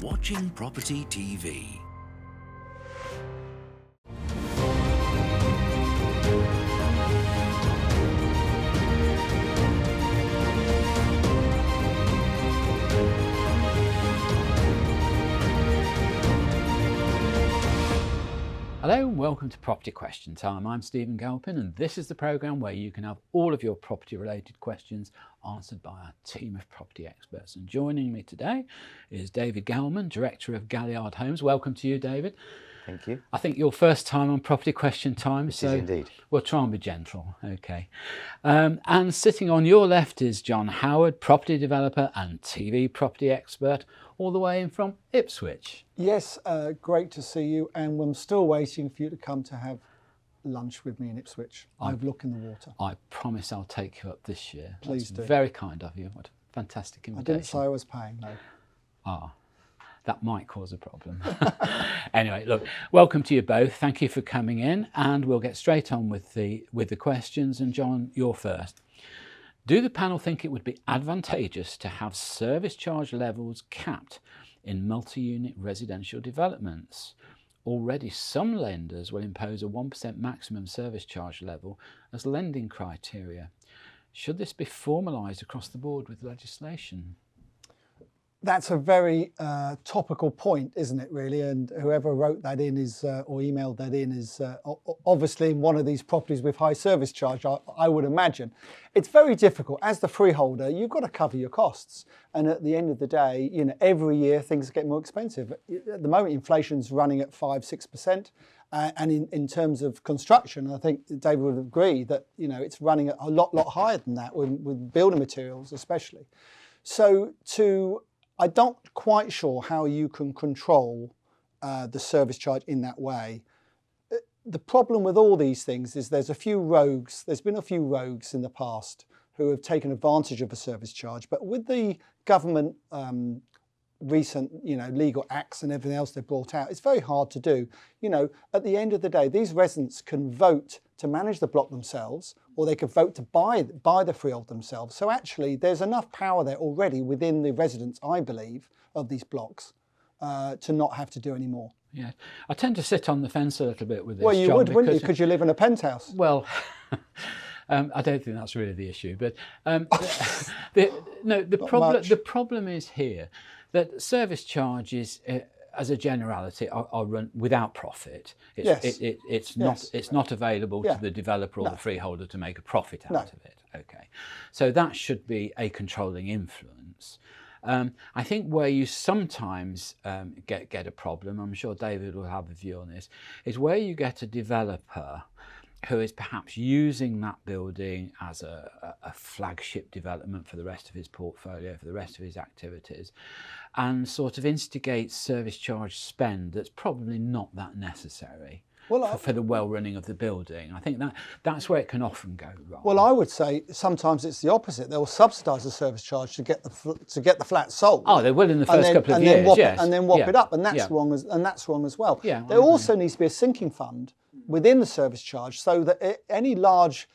watching Property TV. Hello and welcome to Property Question Time. I'm Stephen Galpin and this is the programme where you can have all of your property related questions answered by our team of property experts. And joining me today is David Galman, Director of Galliard Homes. Welcome to you, David. Thank you. I think your first time on Property Question Time. It is indeed. We'll try and be gentle, okay. And sitting on your left is John Howard, property developer and TV property expert, all the way in from Ipswich. Yes, great to see you, and I'm still waiting for you to come to have lunch with me in Ipswich. I've looked in the water. I promise I'll take you up this year. Please That's do. Very kind of you. What a fantastic I invitation. didn't say I was paying, no. Ah, that might cause a problem. Anyway, look, welcome to you both. Thank you for coming in, and we'll get straight on with the questions. And John, you're first. Do the panel think it would be advantageous to have service charge levels capped in multi-unit residential developments? Already some lenders will impose a 1% maximum service charge level as lending criteria. Should this be formalised across the board with legislation? That's a very topical point, isn't it, really? And whoever wrote that in is, or emailed that in is obviously in one of these properties with high service charge, I would imagine. It's very difficult. As the freeholder, you've got to cover your costs. And at the end of the day, you know, every year things get more expensive. At the moment, inflation's running at 5-6%. And in terms of construction, I think David would agree that, you know, it's running a lot higher than that with building materials especially. So I'm not quite sure how you can control the service charge in that way. The problem with all these things is there's been a few rogues in the past who have taken advantage of a service charge, but with the government recent, you know, legal acts and everything else they've brought out, it's very hard to do. You know, at the end of the day, these residents can vote to manage the block themselves, or they could vote to buy the freehold themselves. So actually, there's enough power there already within the residents, I believe, of these blocks to not have to do any more. Yeah, I tend to sit on the fence a little bit with this. Well, you John, would, wouldn't you? Because you live in a penthouse. Well, I don't think that's really the issue. But the problem is here that service charges, as a generality, are run without profit. It's not available to the developer or the freeholder to make a profit out of it. Okay, so that should be a controlling influence. I think where you sometimes get a problem, I'm sure David will have a view on this, is where you get a developer who is perhaps using that building as a flagship development for the rest of his portfolio, for the rest of his activities, and sort of instigates service charge spend that's probably not that necessary for the well-running of the building. I think that's where it can often go wrong. Well, I would say sometimes it's the opposite. They'll subsidise the service charge to get the flat sold. Oh, they will in the first couple of years, yes. And then whop it up, and that's wrong as well. Yeah, there also needs to be a sinking fund within the service charge so that any large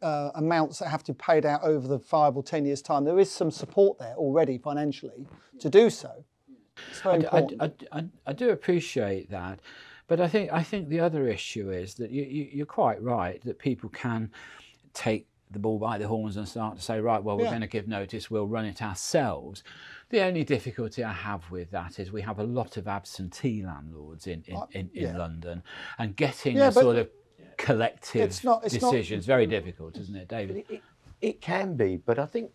amounts that have to be paid out over the 5 or 10 years' time, there is some support there already financially to do so. It's very important. I do appreciate that, but I think the other issue is that you're quite right that people can take the bull by the horns and start to say, right, well, we're going to give notice, we'll run it ourselves. The only difficulty I have with that is we have a lot of absentee landlords in London, and getting a sort of collective decision is very difficult, isn't it, David? It can be, but I think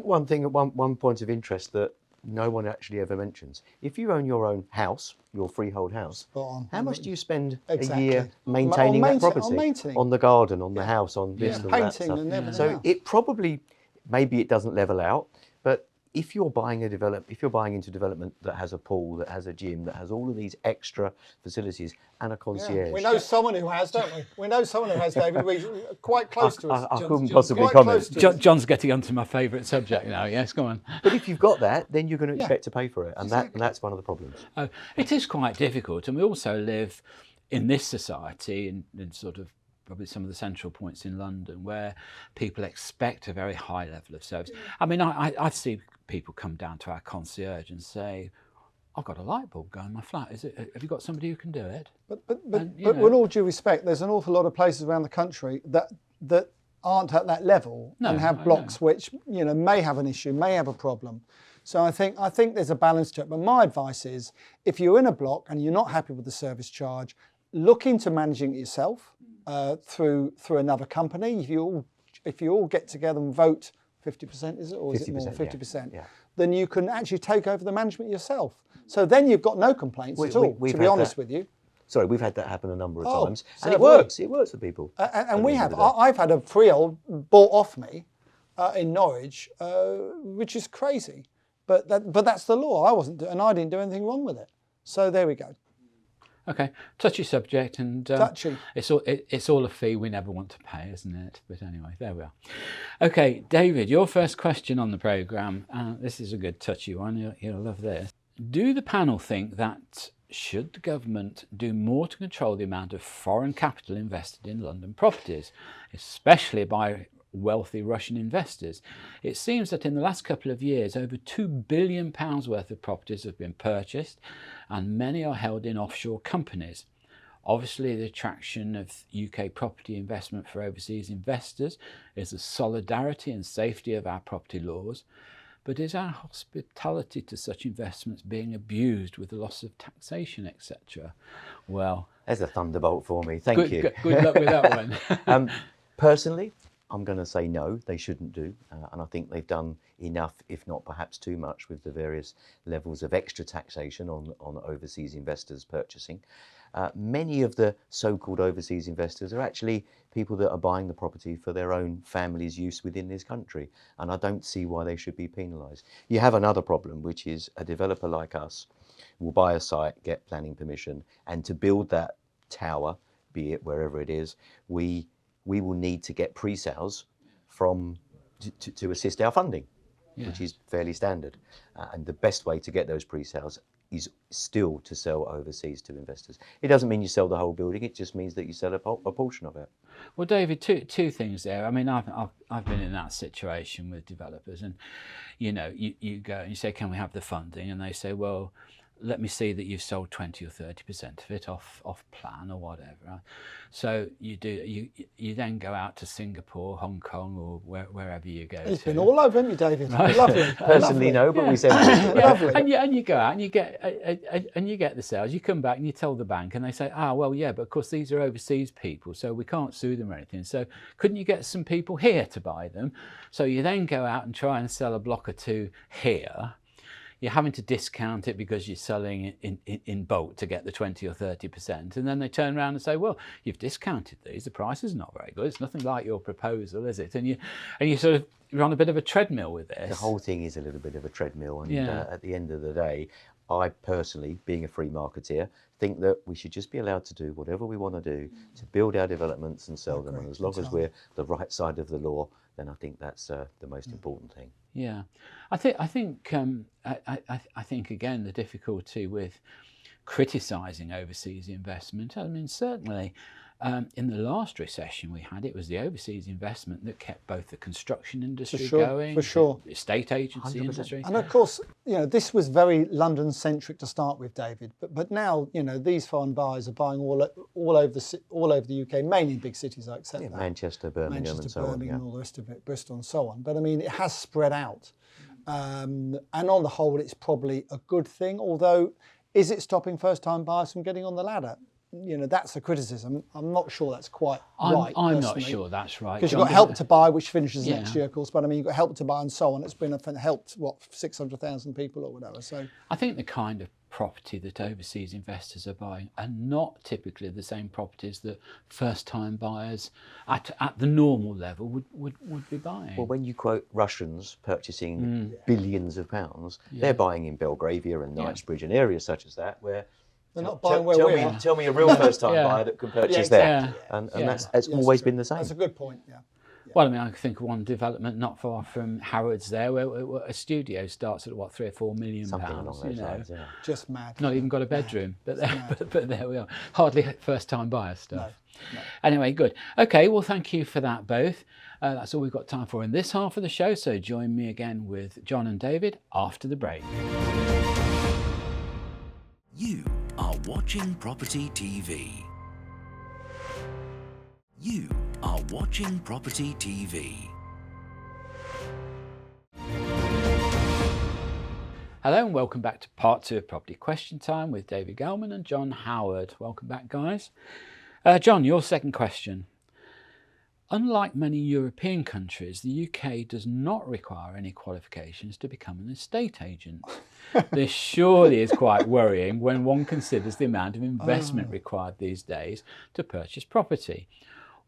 one thing, one point of interest that no one actually ever mentions. If you own your own house, your freehold house, how much do you spend a year maintaining that property? On the garden, on the house, on this and that stuff. And everything so it probably, maybe it doesn't level out, but if you're buying into development that has a pool, that has a gym, that has all of these extra facilities and a concierge. Yeah. We know someone who has, don't we? We know someone who has, David. We're quite close to us. I couldn't possibly comment. John's getting onto my favourite subject now. Yes, go on. But if you've got that, then you're going to expect to pay for it, and that's one of the problems. It is quite difficult, and we also live in this society in sort of probably some of the central points in London where people expect a very high level of service. I mean, I've seen people come down to our concierge and say, I've got a light bulb going in my flat. Have you got somebody who can do it? But with all due respect, there's an awful lot of places around the country that aren't at that level and have blocks which may have an issue, may have a problem. So I think there's a balance to it. But my advice is, if you're in a block and you're not happy with the service charge, look into managing it yourself through another company. If you all get together and vote 50%, is it, or is it more 50%? Yeah. Then you can actually take over the management yourself. So then you've got no complaints at all. To be honest with you. Sorry, we've had that happen a number of times, and it works. It works for people. And we have. I've had a freehold bought off me in Norwich, which is crazy. But that's the law. I didn't do anything wrong with it. So there we go. Okay, touchy subject, and touchy. It's all a fee we never want to pay, isn't it? But anyway, there we are. Okay, David, your first question on the programme. This is a good touchy one. You'll love this. Do the panel think that should the government do more to control the amount of foreign capital invested in London properties, especially by wealthy Russian investors? It seems that in the last couple of years, over £2 billion worth of properties have been purchased, and many are held in offshore companies. Obviously, the attraction of UK property investment for overseas investors is the solidarity and safety of our property laws. But is our hospitality to such investments being abused with the loss of taxation, etc.? Well, there's a thunderbolt for me. Thank you. Good luck with that one. Personally, I'm going to say no, they shouldn't do. And I think they've done enough, if not perhaps too much, with the various levels of extra taxation on overseas investors purchasing. Many of the so-called overseas investors are actually people that are buying the property for their own family's use within this country. And I don't see why they should be penalised. You have another problem, which is a developer like us will buy a site, get planning permission, and to build that tower, be it wherever it is, we will need to get pre-sales to assist our funding, which is fairly standard. And the best way to get those pre-sales is still to sell overseas to investors. It doesn't mean you sell the whole building, it just means that you sell a portion of it. Well, David, two things there. I mean, I've been in that situation with developers, and you go and you say, can we have the funding? And they say, well, let me see that you've sold 20 or 30% of it off plan or whatever. So you then go out to Singapore, Hong Kong, or wherever you go. It's been all over, haven't you, David? Right. Lovely. Personally, no, but we said lovely. And you go out and you get the sales. You come back and you tell the bank, and they say, well, yeah, but of course these are overseas people, so we can't sue them or anything. So couldn't you get some people here to buy them? So you then go out and try and sell a block or two here. You're having to discount it because you're selling it in bulk to get the 20 or 30%. And then they turn around and say, well, you've discounted these. The price is not very good. It's nothing like your proposal, is it? And you're on a bit of a treadmill with this. The whole thing is a little bit of a treadmill. And at the end of the day, I personally, being a free marketeer, think that we should just be allowed to do whatever we want to do to build our developments and sell them. And as long as we're the right side of the law, then I think that's the most important thing. Yeah, I think again the difficulty with criticising overseas investment. I mean, certainly in the last recession we had, it was the overseas investment that kept both the construction industry going, the estate agency 100%. Industry, and of course, this was very London-centric to start with, David. But now, these foreign buyers are buying all over the UK, mainly in big cities, I accept that. Manchester, Birmingham, and so on. And all the rest of it, Bristol, and so on. But I mean, it has spread out, and on the whole, it's probably a good thing. Although, is it stopping first-time buyers from getting on the ladder? That's a criticism. I'm not sure that's quite right. I'm not sure that's right. Because you've got Help to Buy, which finishes next year, of course. But I mean, you've got Help to Buy and so on. It's been helped 600,000 people or whatever. So I think the kind of property that overseas investors are buying are not typically the same properties that first-time buyers at the normal level would be buying. Well, when you quote Russians purchasing billions of pounds, they're buying in Belgravia and Knightsbridge and areas such as that where. They're not buying where we are. Tell me a real first-time buyer that can purchase there. And that's always been the same. That's a good point, Well, I mean, I think of one development not far from Harrods there, where a studio starts at, £3 or £4 million. Something along those lines, Just mad. Not even got a bedroom, but there we are. Hardly first-time buyer stuff. No. Anyway, good. Okay, well, thank you for that both. That's all we've got time for in this half of the show, so join me again with John and David after the break. watching Property TV. You are watching Property TV. Hello and welcome back to part 2 of Property Question Time with David Galman and John Howard. Welcome back, guys. John, your second question. Unlike many European countries, the UK does not require any qualifications to become an estate agent. This surely is quite worrying when one considers the amount of investment required these days to purchase property.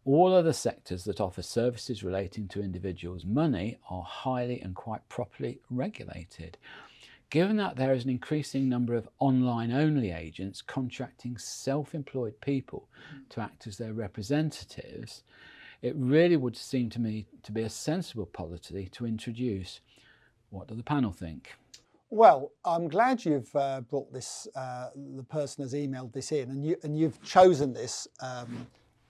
All other sectors that offer services relating to individuals' money are highly and quite properly regulated. Given that there is an increasing number of online-only agents contracting self-employed people to act as their representatives, it really would seem to me to be a sensible policy to introduce. What do the panel think? Well, I'm glad you've brought this, the person has emailed this in, and you've chosen this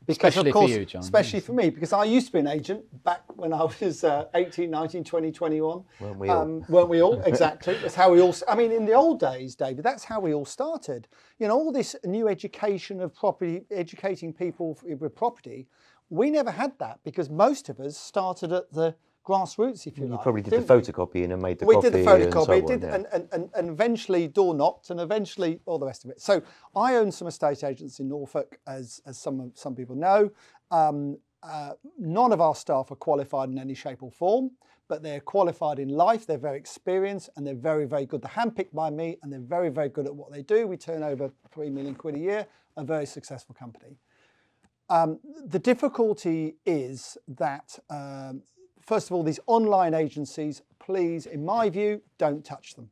because, especially of course, for you, John. Especially for me, because I used to be an agent back when I was 18, 19, 20, 21. Weren't we all? Weren't we all? Exactly. That's how we all, I mean, in the old days, David, that's how we all started. You know, all this new education of property, educating people with property, we never had that because most of us started at the grassroots, if you like. You probably did the photocopying and made the we copy. We did the photocopy, and so on, and eventually door knocked, and eventually all the rest of it. So I own some estate agents in Norfolk, as some people know. None of our staff are qualified in any shape or form, but they're qualified in life. They're very experienced and they're very, very good. They're handpicked by me and they're very, very good at what they do. We turn over £3 million a year, a very successful company. The difficulty is that, first of all, these online agencies, please, in my view, don't touch them.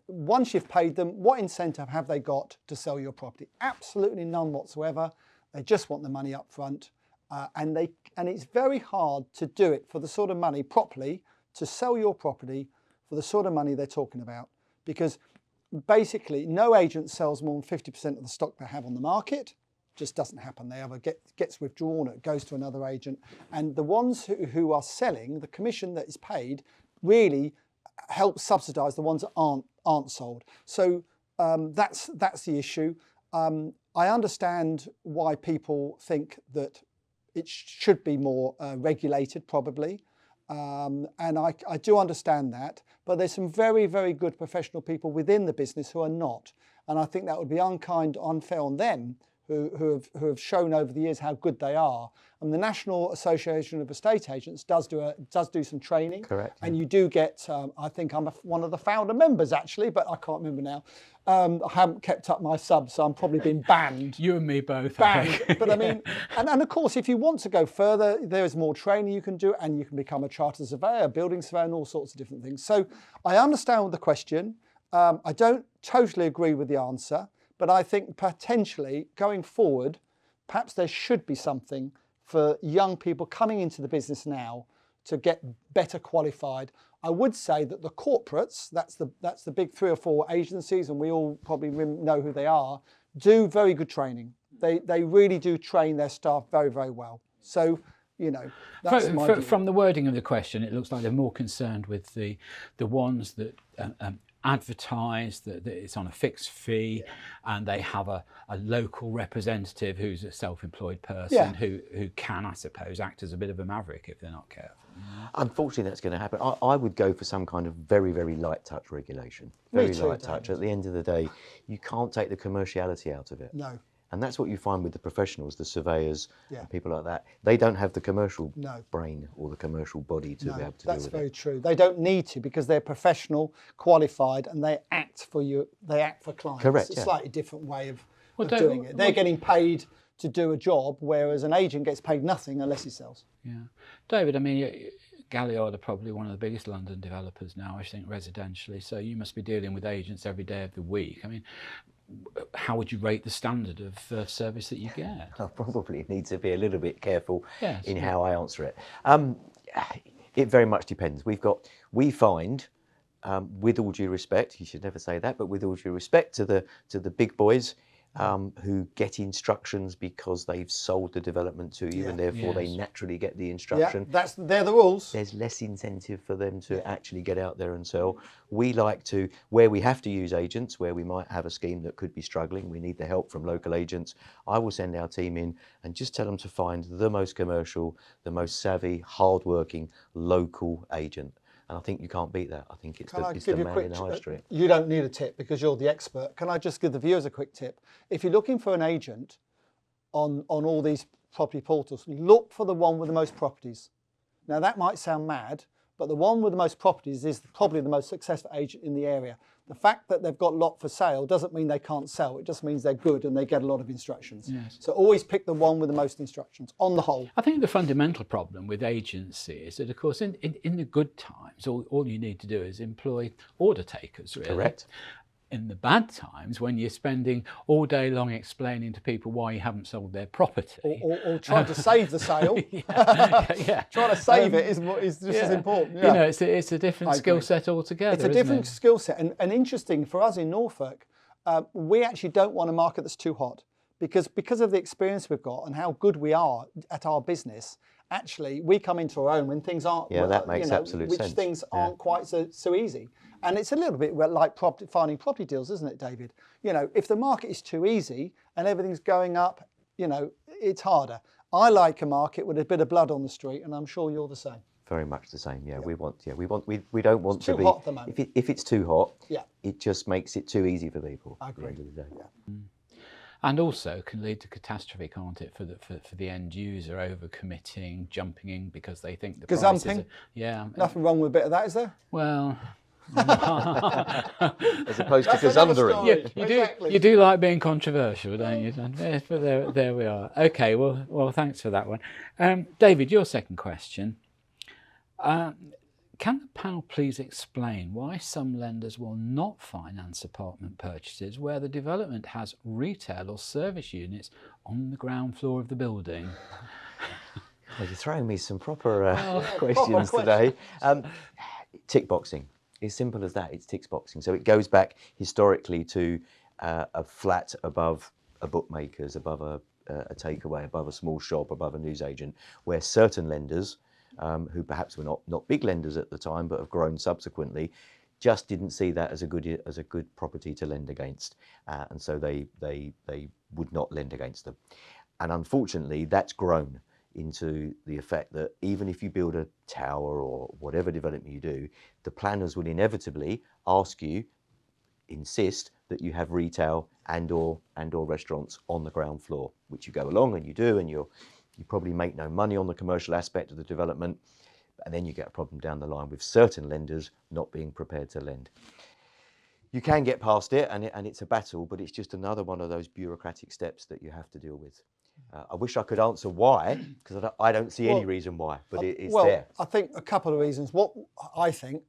Once you've paid them, what incentive have they got to sell your property? Absolutely none whatsoever. They just want the money up front. And it's very hard to do it for the sort of money properly, to sell your property for the sort of money they're talking about. Because basically, no agent sells more than 50% of the stock they have on the market. Just doesn't happen. They either gets withdrawn or it goes to another agent. And the ones who are selling, the commission that is paid really helps subsidise the ones that aren't sold. So that's the issue. I understand why people think that it should be more regulated, probably. And I do understand that. But there's some very, very good professional people within the business who are not. And I think that would be unkind, unfair on them, who have shown over the years how good they are. And the National Association of Estate Agents does do some training. Correct. And you do get, I think I'm one of the founder members actually, but I can't remember now. I haven't kept up my sub, so I'm probably been banned. You and me both. Banned. But I mean, and of course, if you want to go further, there is more training you can do, and you can become a chartered surveyor, a building surveyor, and all sorts of different things. So I understand the question. I don't totally agree with the answer. But I think potentially going forward, perhaps there should be something for young people coming into the business now to get better qualified. I would say that the corporates, that's the big 3 or 4 agencies, and we all probably know who they are, do very good training. They really do train their staff very, very well. So, you know, that's my view. From the wording of the question, it looks like they're more concerned with the ones that advertise that it's on a fixed fee, and they have a local representative who's a self-employed person who can, I suppose, act as a bit of a maverick if they're not careful. Unfortunately, that's going to happen. I would go for some kind of very, very light touch regulation. Very light touch. At the end of the day, you can't take the commerciality out of it. No. And that's what you find with the professionals, the surveyors, and people like that. They don't have the commercial brain or the commercial body to be able to deal with it. That's very true. They don't need to, because they're professional, qualified, and they act for you. They act for clients. Correct. It's a slightly different way of doing it. They're getting paid to do a job, whereas an agent gets paid nothing unless he sells. Yeah, David. I mean, Galliard are probably one of the biggest London developers now, I think, residentially. So you must be dealing with agents every day of the week. I mean, how would you rate the standard of service that you get? I probably need to be a little bit careful in how I answer it. It very much depends. We find, with all due respect, you should never say that, but with all due respect to the big boys, who get instructions because they've sold the development to you, and therefore they naturally get the instruction. They're the rules. There's less incentive for them to actually get out there and sell. We like to, where we have to use agents, where we might have a scheme that could be struggling, we need the help from local agents, I will send our team in and just tell them to find the most commercial, the most savvy, hard-working local agent. And I think you can't beat that. I think it's the man in the high street. You don't need a tip because you're the expert. Can I just give the viewers a quick tip? If you're looking for an agent on all these property portals, look for the one with the most properties. Now that might sound mad, but the one with the most properties is probably the most successful agent in the area. The fact that they've got a lot for sale doesn't mean they can't sell. It just means they're good and they get a lot of instructions. Yes. So always pick the one with the most instructions on the whole. I think the fundamental problem with agency is that, of course, in the good times, all you need to do is employ order takers, really. Correct. In the bad times, when you're spending all day long explaining to people why you haven't sold their property, or trying to save the sale, trying to save it is just as important. You know, it's a different skill set altogether. It's a different skill set, and interesting for us in Norfolk, we actually don't want a market that's too hot because of the experience we've got and how good we are at our business. Actually, we come into our own when things aren't. Yeah, that makes absolute sense. Which things aren't quite so easy. And it's a little bit like finding property deals, isn't it, David? You know, if the market is too easy and everything's going up, you know, it's harder. I like a market with a bit of blood on the street, and I'm sure you're the same. Very much the same. Yeah, we don't want to be. Too hot at the moment. If it's too hot, it just makes it too easy for people. I agree. At the end of the day. Yeah. And also can lead to catastrophe, can't it, for the end user, overcommitting, jumping in because they think the price is... Nothing wrong with a bit of that, is there? Well... As opposed to gazundering. You do like being controversial, don't you? But there we are. Okay, well, thanks for that one. David, your second question. Can the panel please explain why some lenders will not finance apartment purchases where the development has retail or service units on the ground floor of the building? Well, you're throwing me some proper questions today. Tick boxing. As simple as that, it's tick boxing. So it goes back historically to a flat above a bookmaker's, above a takeaway, above a small shop, above a newsagent, where certain lenders, who perhaps were not big lenders at the time but have grown subsequently, just didn't see that as a good property to lend against, and so they would not lend against them. And unfortunately, that's grown into the effect that even if you build a tower or whatever development you do, the planners will inevitably insist that you have retail and or restaurants on the ground floor, which you go along and you do, and you probably make no money on the commercial aspect of the development, and then you get a problem down the line with certain lenders not being prepared to lend. You can get past it, and it's a battle, but it's just another one of those bureaucratic steps that you have to deal with. I wish I could answer why, because I don't see any reason why, but it's there. I think a couple of reasons. What I think,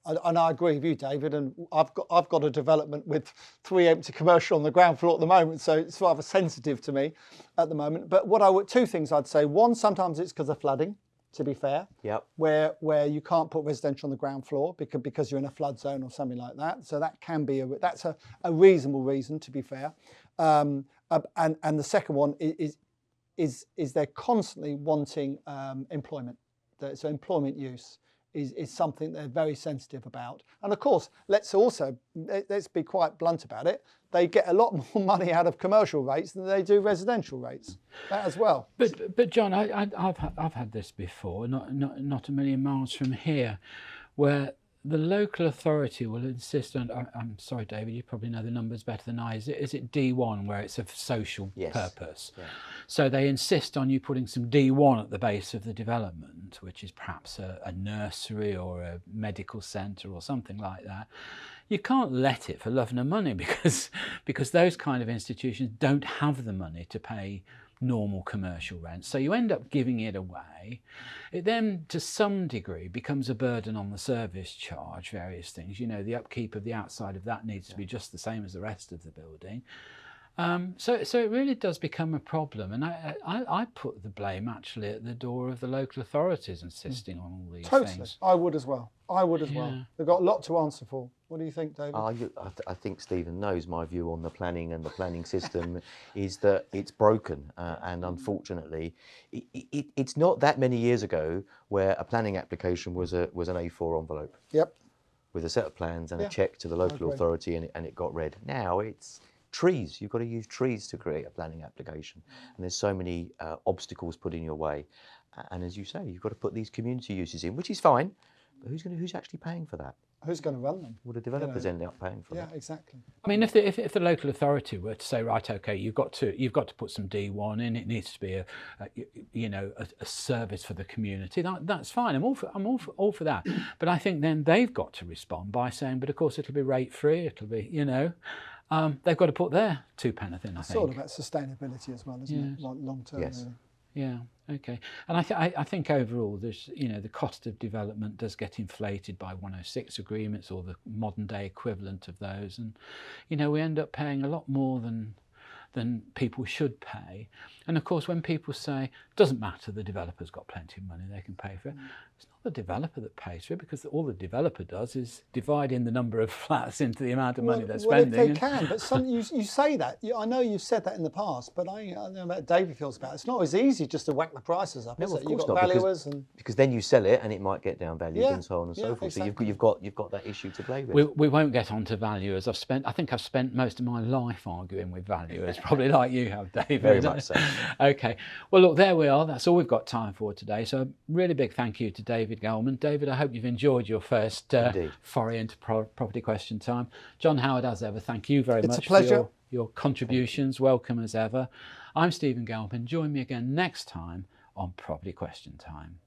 and I agree with you, David, and I've got a development with 3 empty commercial on the ground floor at the moment, so it's rather sensitive to me at the moment. But two things I'd say. One, sometimes it's because of flooding, to be fair. Yep. Where you can't put residential on the ground floor because you're in a flood zone or something like that. So that can be that's a reasonable reason, to be fair. And the second one is they're constantly wanting employment. So employment use is something they're very sensitive about. And of course, let's be quite blunt about it. They get a lot more money out of commercial rates than they do residential rates. That as well. But John, I've had this before, not a million miles from here, where the local authority will insist on, I'm sorry, David, you probably know the numbers better than I. Is it D1 where it's of social purpose? Yeah. So they insist on you putting some D1 at the base of the development, which is perhaps a nursery or a medical centre or something like that. You can't let it for love nor money because those kind of institutions don't have the money to pay normal commercial rent. So you end up giving it away. It then, to some degree, becomes a burden on the service charge, various things. You know, the upkeep of the outside of that needs to be just the same as the rest of the building. So it really does become a problem, and I put the blame actually at the door of the local authorities insisting on all these things. I would as well. They've got a lot to answer for. What do you think, David? I think Stephen knows my view on the planning and the planning system is that it's broken, and unfortunately, it's not that many years ago where a planning application was an A4 envelope. Yep. With a set of plans and a check to the local authority, and it got read. Now it's trees. You've got to use trees to create a planning application, and there's so many obstacles put in your way. And as you say, you've got to put these community uses in, which is fine, but who's actually paying for that? Who's going to run them? Well, the developers end up paying for that. Yeah, exactly. I mean, if the local authority were to say, right, okay, you've got to put some D1 in. It needs to be a service for the community. That's fine. I'm all for that. But I think then they've got to respond by saying, but of course it'll be rate free. It'll be they've got to put their £2 in. I think. It's sort of about sustainability as well, isn't it? Like long term. Yes. Really. Yeah. Okay. And I think overall, there's the cost of development does get inflated by 106 agreements or the modern day equivalent of those, and we end up paying a lot more than people should pay. And of course, when people say doesn't matter, the developer's got plenty of money, they can pay for it. It's not the developer that pays for it, because all the developer does is divide in the number of flats into the amount of money they're spending. Well, if they can, but you say that. I know you've said that in the past, but I know about David feels about it. It's not as easy just to whack the prices up. No, is of it? course You've got not, valuers because then you sell it and it might get downvalued and so on and so forth. Exactly. So you've got that issue to play with. We won't get on to valuers. I think I've spent most of my life arguing with valuers, probably like you have, David. Very much so. Okay. Well, look, there we are. That's all we've got time for today. So a really big thank you to David Galman. David, I hope you've enjoyed your first foray into property question time. John Howard, as ever, thank you very much for your contributions. Welcome as ever. I'm Stephen Galpin. Join me again next time on Property Question Time.